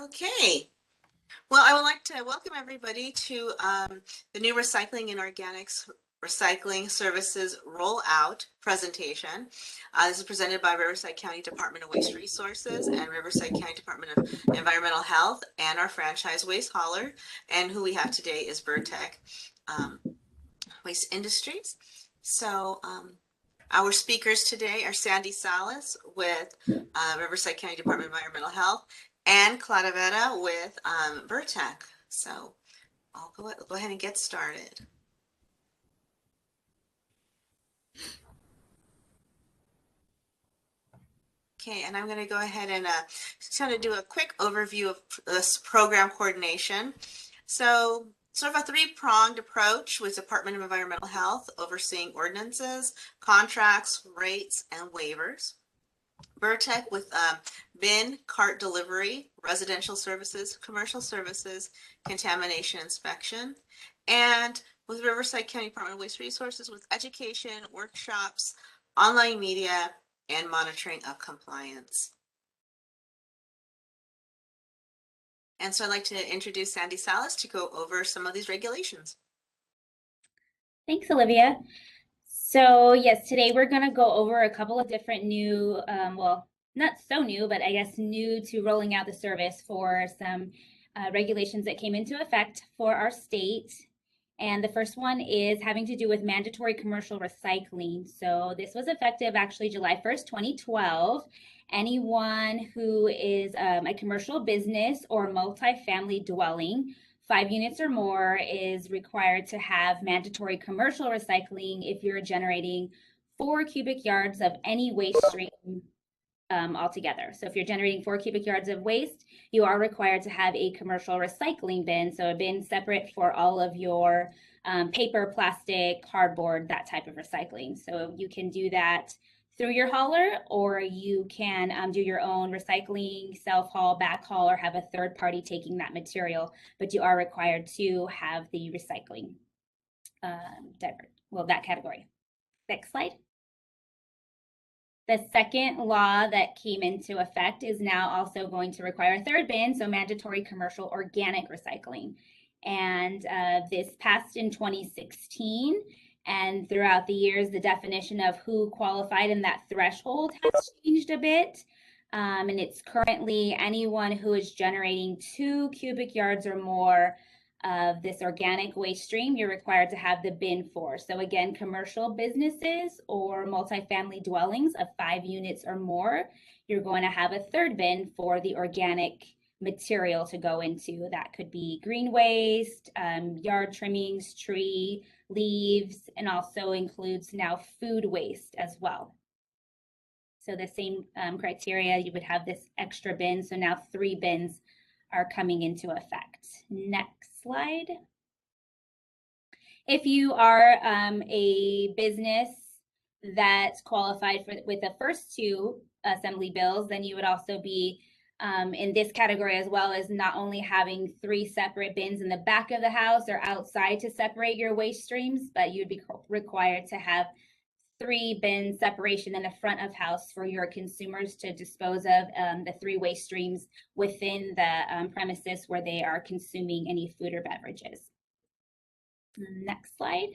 Okay. Well, I would like to welcome everybody to the new Recycling and Organics Recycling Services Rollout presentation. This is presented by Riverside County Department of Waste Resources and Riverside County Department of Environmental Health and our franchise waste hauler. And who we have today is Burrtec Waste Industries. So our speakers today are Sandi Salas with Riverside County Department of Environmental Health and Clara Vera with Burrtec. So I'll go ahead and get started. Okay, and I'm going to go ahead and just kind of do a quick overview of this program coordination. So sort of a three-pronged approach with Department of Environmental Health overseeing ordinances, contracts, rates, and waivers. Burrtec with bin, cart delivery, residential services, commercial services, contamination inspection, and with Riverside County Department of Waste Resources with education, workshops, online media, and monitoring of compliance. And so I'd like to introduce Sandi Salas to go over some of these regulations. Thanks, Olivia. So yes, today we're going to go over a couple of different new, well, not so new, but I guess new to rolling out the service for some regulations that came into effect for our state. And the first one is having to do with mandatory commercial recycling. So this was effective actually July 1st, 2012. Anyone who is a commercial business or multifamily dwelling 5 units or more is required to have mandatory commercial recycling if you're generating 4 cubic yards of any waste stream altogether. So if you're generating 4 cubic yards of waste, you are required to have a commercial recycling bin. So a bin separate for all of your paper, plastic, cardboard, that type of recycling. So you can do that through your hauler, or you can do your own recycling, self-haul, backhaul, or have a third party taking that material, but you are required to have the recycling that category. Next slide. The second law that came into effect is now also going to require a third bin, so mandatory commercial organic recycling. And this passed in 2016. And throughout the years, the definition of who qualified in that threshold has changed a bit. And it's currently anyone who is generating 2 cubic yards or more of this organic waste stream, you're required to have the bin for. So again, commercial businesses or multifamily dwellings of 5 units or more, you're going to have a third bin for the organic material to go into. That could be green waste, yard trimmings, tree leaves, and also includes now food waste as well. So the same criteria, you would have this extra bin. So now 3 bins are coming into effect. Next slide. If you are a business that's qualified with the first 2 assembly bills, then you would also be in this category, as well as not only having 3 separate bins in the back of the house or outside to separate your waste streams, but you'd be required to have 3 bin separation in the front of house for your consumers to dispose of the 3 waste streams within the premises where they are consuming any food or beverages. Next slide.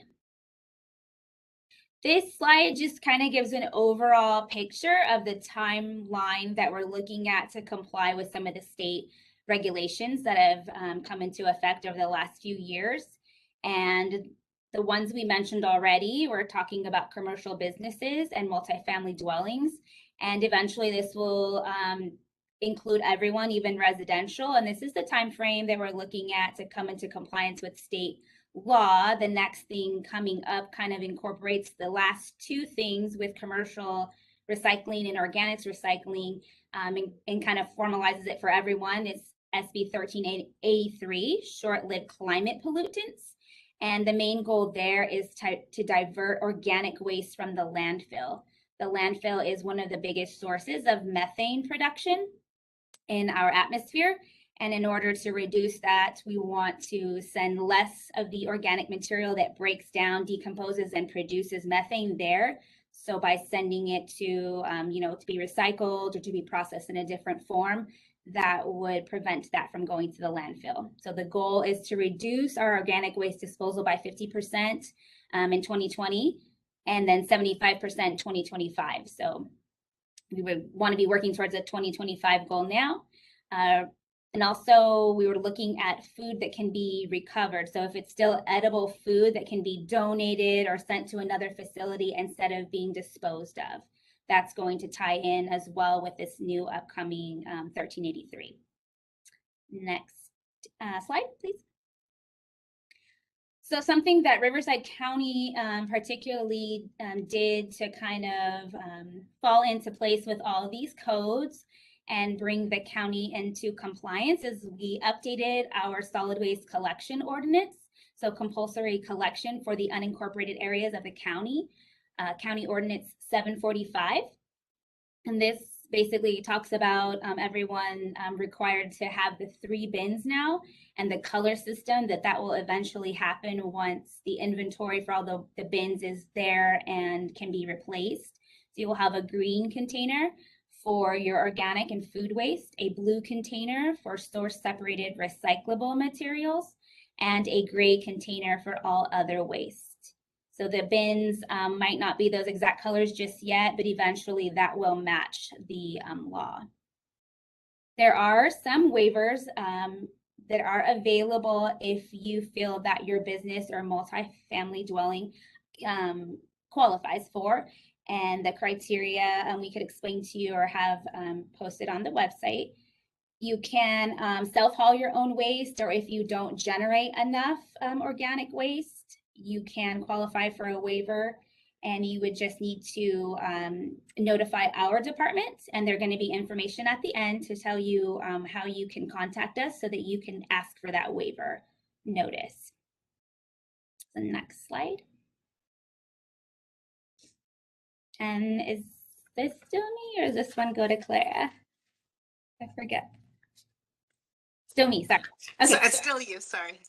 This slide just kind of gives an overall picture of the timeline that we're looking at to comply with some of the state regulations that have come into effect over the last few years. And the ones we mentioned already, we're talking about commercial businesses and multifamily dwellings. And eventually this will include everyone, even residential. And this is the time frame that we're looking at to come into compliance with state law. The next thing coming up kind of incorporates the last 2 things with commercial recycling and organics recycling and kind of formalizes it for everyone. It's SB 1383, short-lived climate pollutants. And the main goal there is to divert organic waste from the landfill. The landfill is one of the biggest sources of methane production in our atmosphere. And in order to reduce that, we want to send less of the organic material that breaks down, decomposes, and produces methane there. So by sending it to, you know, to be recycled or to be processed in a different form, that would prevent that from going to the landfill. So the goal is to reduce our organic waste disposal by 50% in 2020, and then 75% 2025. So we would want to be working towards a 2025 goal now. And also we were looking at food that can be recovered. So if it's still edible food that can be donated or sent to another facility instead of being disposed of, that's going to tie in as well with this new upcoming 1383. Next slide, please. So something that Riverside County particularly did to kind of fall into place with all of these codes and bring the county into compliance is we updated our solid waste collection ordinance. So compulsory collection for the unincorporated areas of the county, County Ordinance 745. And this basically talks about everyone required to have the 3 bins now, and the color system that will eventually happen once the inventory for all the bins is there and can be replaced. So you will have a green container for your organic and food waste, a blue container for source separated recyclable materials, and a gray container for all other waste. So the bins might not be those exact colors just yet, but eventually that will match the law. There are some waivers that are available if you feel that your business or multifamily dwelling qualifies for. And the criteria we could explain to you or have posted on the website. You can self-haul your own waste, or if you don't generate enough organic waste, you can qualify for a waiver, and you would just need to notify our department, and there's going to be information at the end to tell you how you can contact us so that you can ask for that waiver notice. The next slide. And is this still me, or does this one go to Clara? I forget. Still me, sorry. Okay, so it's still you, sorry.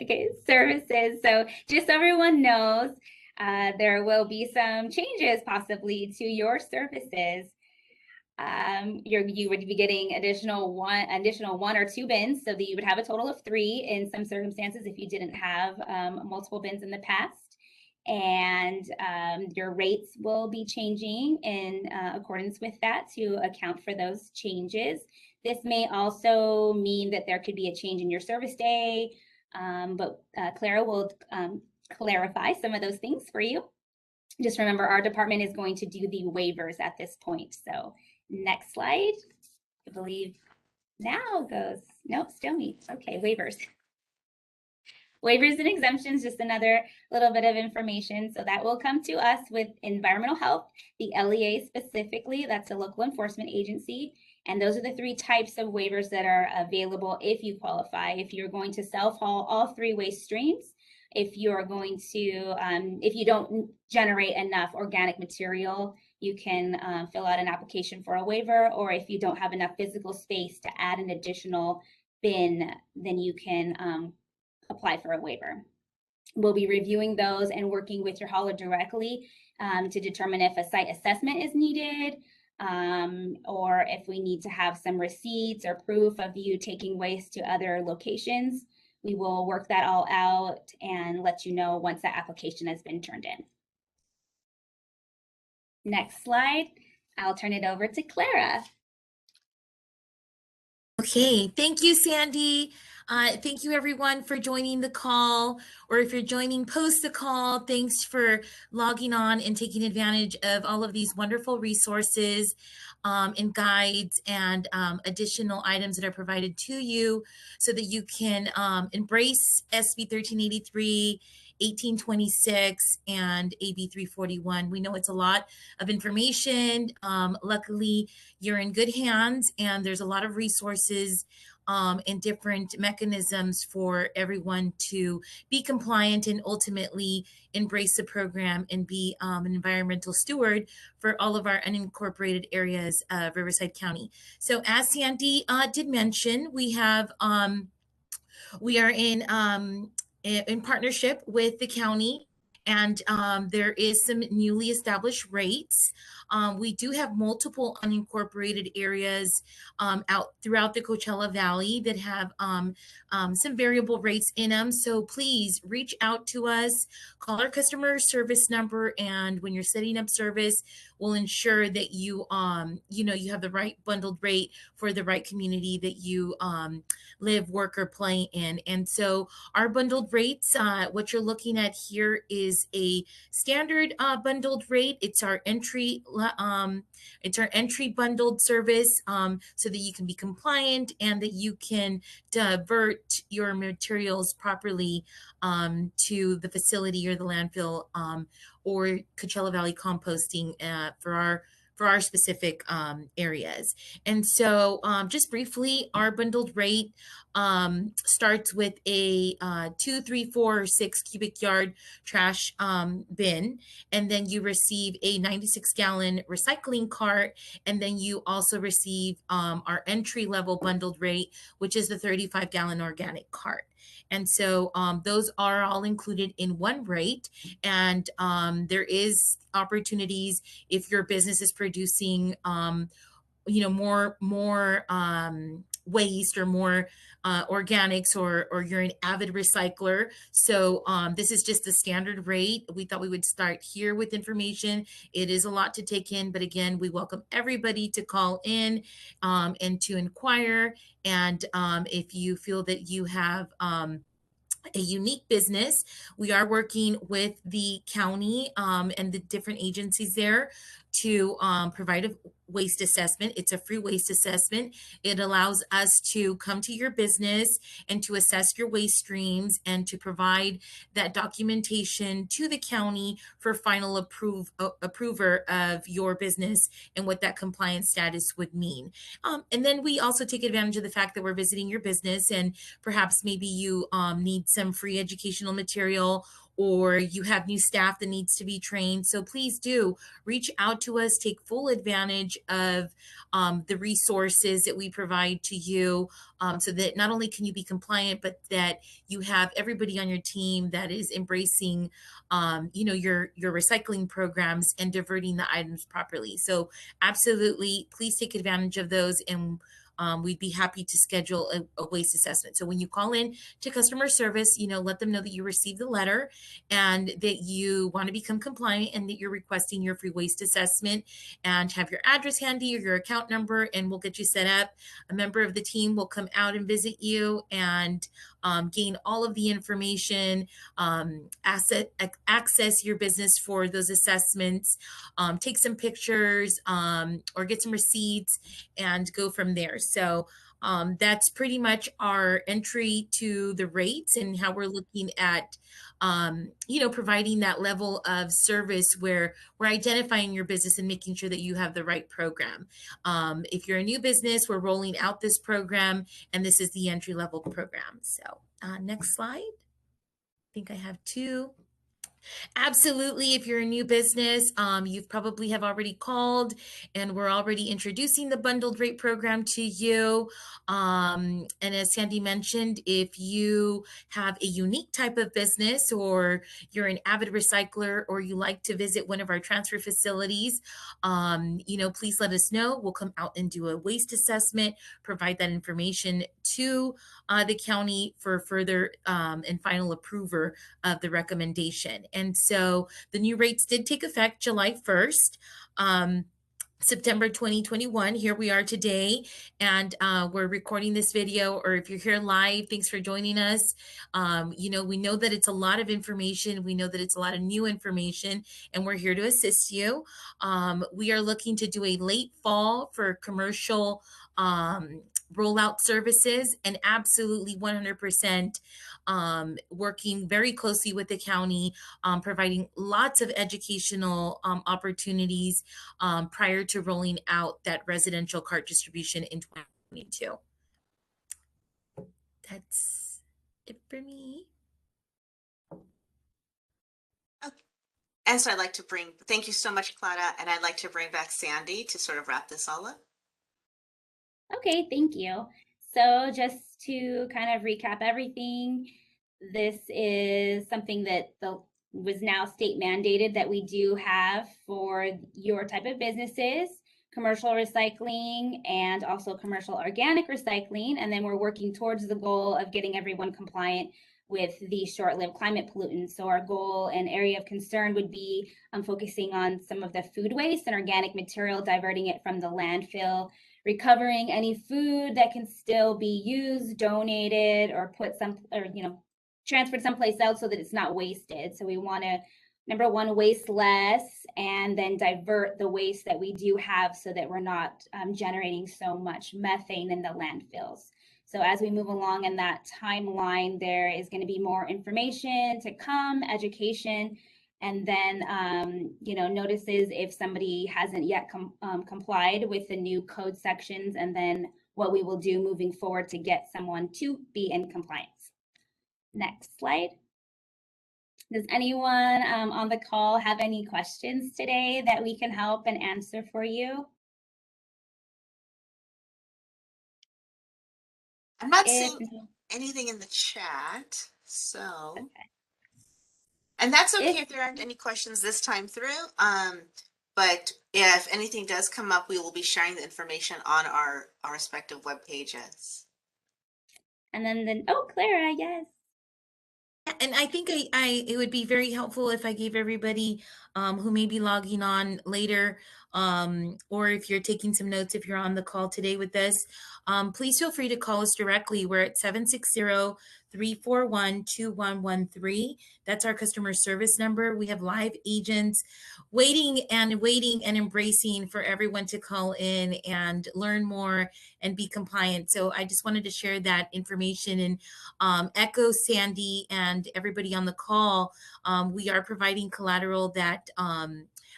Okay, services. So just so everyone knows, there will be some changes possibly to your services. You would be getting additional one or 2 bins, so that you would have a total of 3 in some circumstances if you didn't have multiple bins in the past. And your rates will be changing in accordance with that to account for those changes. This may also mean that there could be a change in your service day, but Clara will clarify some of those things for you. Just remember, our department is going to do the waivers at this point. So next slide, I believe now goes, nope, still me. Okay, waivers. Waivers and exemptions, just another little bit of information. So that will come to us with environmental health, the LEA specifically, that's a local enforcement agency. And those are the 3 types of waivers that are available if you qualify. If you're going to self-haul all 3 waste streams, if you're going to, if you don't generate enough organic material, you can fill out an application for a waiver, or if you don't have enough physical space to add an additional bin, then you can apply for a waiver. We'll be reviewing those and working with your hauler directly to determine if a site assessment is needed, or if we need to have some receipts or proof of you taking waste to other locations. We will work that all out and let you know once that application has been turned in. Next slide, I'll turn it over to Clara. Okay, thank you, Sandi. Thank you everyone for joining the call, or if you're joining post the call, thanks for logging on and taking advantage of all of these wonderful resources and guides and additional items that are provided to you so that you can embrace SB 1383, 1826, and AB 341. We know it's a lot of information. Luckily, you're in good hands, and there's a lot of resources and different mechanisms for everyone to be compliant and ultimately embrace the program and be an environmental steward for all of our unincorporated areas of Riverside County. So as Sandi did mention, we are in partnership with the county and there is some newly established rates. We do have multiple unincorporated areas out throughout the Coachella Valley that have some variable rates in them. So please reach out to us, call our customer service number, and when you're setting up service, we'll ensure that you you have the right bundled rate for the right community that you live, work, or play in. And so our bundled rates, what you're looking at here is a standard bundled rate. It's our entry bundled service, so that you can be compliant and that you can divert your materials properly to the facility or the landfill or Coachella Valley composting for our specific areas. And so just briefly, our bundled rate starts with a 2, 3, 4, or 6 cubic yard trash bin, and then you receive a 96-gallon recycling cart, and then you also receive our entry level bundled rate, which is the 35-gallon organic cart. And so those are all included in one rate. And there is opportunities if your business is producing more waste or more organics, or you're an avid recycler. So this is just the standard rate. We thought we would start here with information. It is a lot to take in, but again, we welcome everybody to call in and to inquire. And if you feel that you have a unique business, we are working with the county and the different agencies there to provide a waste assessment. It's a free waste assessment. It allows us to come to your business and to assess your waste streams and to provide that documentation to the county for final approver of your business and what that compliance status would mean. And then we also take advantage of the fact that we're visiting your business, and perhaps maybe you need some free educational material, or you have new staff that needs to be trained. So please do reach out to us, take full advantage of the resources that we provide to you, so that not only can you be compliant, but that you have everybody on your team that is embracing your recycling programs and diverting the items properly. So absolutely, please take advantage of those, and we'd be happy to schedule a waste assessment. So when you call in to customer service, let them know that you received the letter and that you want to become compliant and that you're requesting your free waste assessment, and have your address handy or your account number, and we'll get you set up. A member of the team will come out and visit you and gain all of the information, access your business for those assessments, take some pictures or get some receipts, and go from there. So that's pretty much our entry to the rates and how we're looking at, providing that level of service where we're identifying your business and making sure that you have the right program. If you're a new business, we're rolling out this program, and this is the entry level program. So next slide. I think I have 2. Absolutely. If you're a new business, you probably have already called, and we're already introducing the bundled rate program to you. And as Sandi mentioned, if you have a unique type of business, or you're an avid recycler, or you like to visit one of our transfer facilities, please let us know. We'll come out and do a waste assessment, provide that information to the county for further and final approval of the recommendation. And so the new rates did take effect July 1st. September 2021. Here we are today, and we're recording this video, or if you're here live, thanks for joining us. We know that it's a lot of information. We know that it's a lot of new information, and we're here to assist you. We are looking to do a late fall for commercial rollout services, and absolutely 100% working very closely with the county, providing lots of educational opportunities prior to rolling out that residential cart distribution in 2022. That's it for me. And so thank you so much, Clara, and I'd like to bring back Sandi to sort of wrap this all up. Okay, thank you. So just to kind of recap everything, this is something that the was now state mandated that we do have for your type of businesses, commercial recycling and also commercial organic recycling. And then we're working towards the goal of getting everyone compliant with the short-lived climate pollutants. So our goal and area of concern would be focusing on some of the food waste and organic material, diverting it from the landfill, recovering any food that can still be used, donated, or transferred someplace else so that it's not wasted. So we want to, number one, waste less, and then divert the waste that we do have so that we're not generating so much methane in the landfills. So as we move along in that timeline, there is going to be more information to come, education, and then, notices if somebody hasn't yet complied with the new code sections, and then what we will do moving forward to get someone to be in compliance. Next slide. Does anyone on the call have any questions today that we can help and answer for you? I'm not seeing anything in the chat, so. Okay. And that's okay if there aren't any questions this time through. But if anything does come up, we will be sharing the information on our respective web pages. And then, oh, Clara, yes. And I think it would be very helpful if I gave everybody who may be logging on later, or if you're taking some notes, if you're on the call today with us, please feel free to call us directly. We're at 760-341-2113. That's our customer service number. We have live agents waiting and embracing for everyone to call in and learn more and be compliant. So I just wanted to share that information and echo Sandi and everybody on the call. We are providing collateral that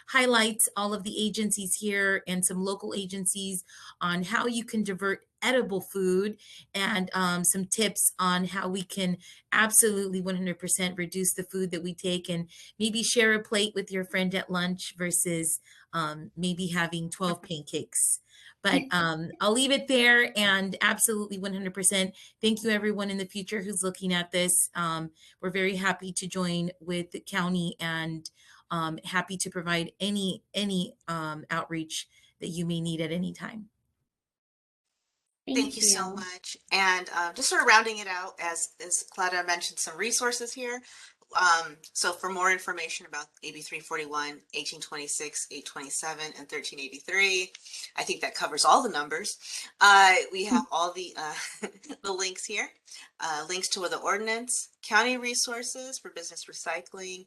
highlights all of the agencies here and some local agencies on how you can divert edible food, and some tips on how we can absolutely 100% reduce the food that we take, and maybe share a plate with your friend at lunch versus maybe having 12 pancakes. But I'll leave it there, and absolutely 100%. Thank you everyone in the future who's looking at this. We're very happy to join with the county, and happy to provide any outreach that you may need at any time. Thank you so much. And just sort of rounding it out, as Clara mentioned, some resources here. So for more information about AB 341, 1826, 827, and 1383, I think that covers all the numbers. We have all the the links here, links to the ordinance, county resources for business recycling,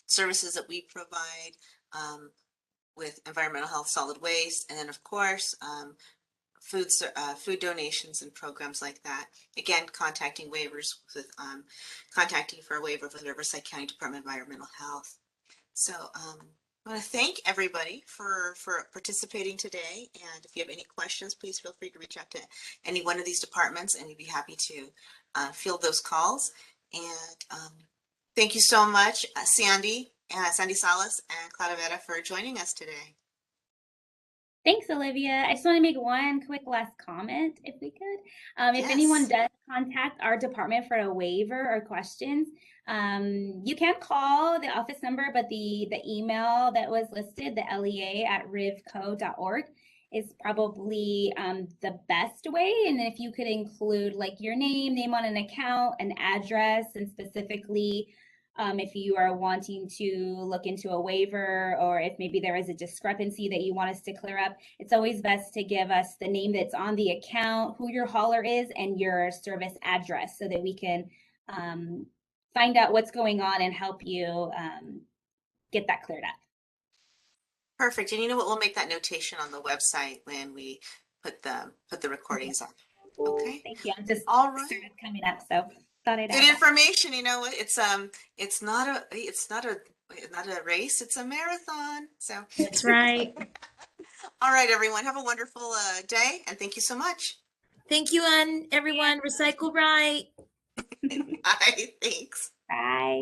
services that we provide with environmental health, solid waste, and then of course, food donations and programs like that. Again, contacting waivers with contacting for a waiver with Riverside County Department of Environmental Health. So I want to thank everybody for participating today. And if you have any questions, please feel free to reach out to any one of these departments, and we'd be happy to field those calls. And thank you so much, Sandi Salas and Clara Vera, for joining us today. Thanks, Olivia. I just want to make one quick last comment, if we could. If anyone does contact our department for a waiver or questions, you can call the office number, but the email that was listed, the lea@rivco.org, is probably the best way. And if you could include like your name on an account, an address, and specifically if you are wanting to look into a waiver, or if maybe there is a discrepancy that you want us to clear up, it's always best to give us the name that's on the account, who your hauler is, and your service address, so that we can find out what's going on and help you get that cleared up. Perfect. And you know what? We'll make that notation on the website when we put the recordings up. Okay. Thank you. I'm just started coming up, so thought I'd good information. You know what? It's not a race. It's a marathon. So that's right. All right, everyone. Have a wonderful day, and thank you so much. Thank you, everyone. Recycle right. Bye. Thanks. Bye.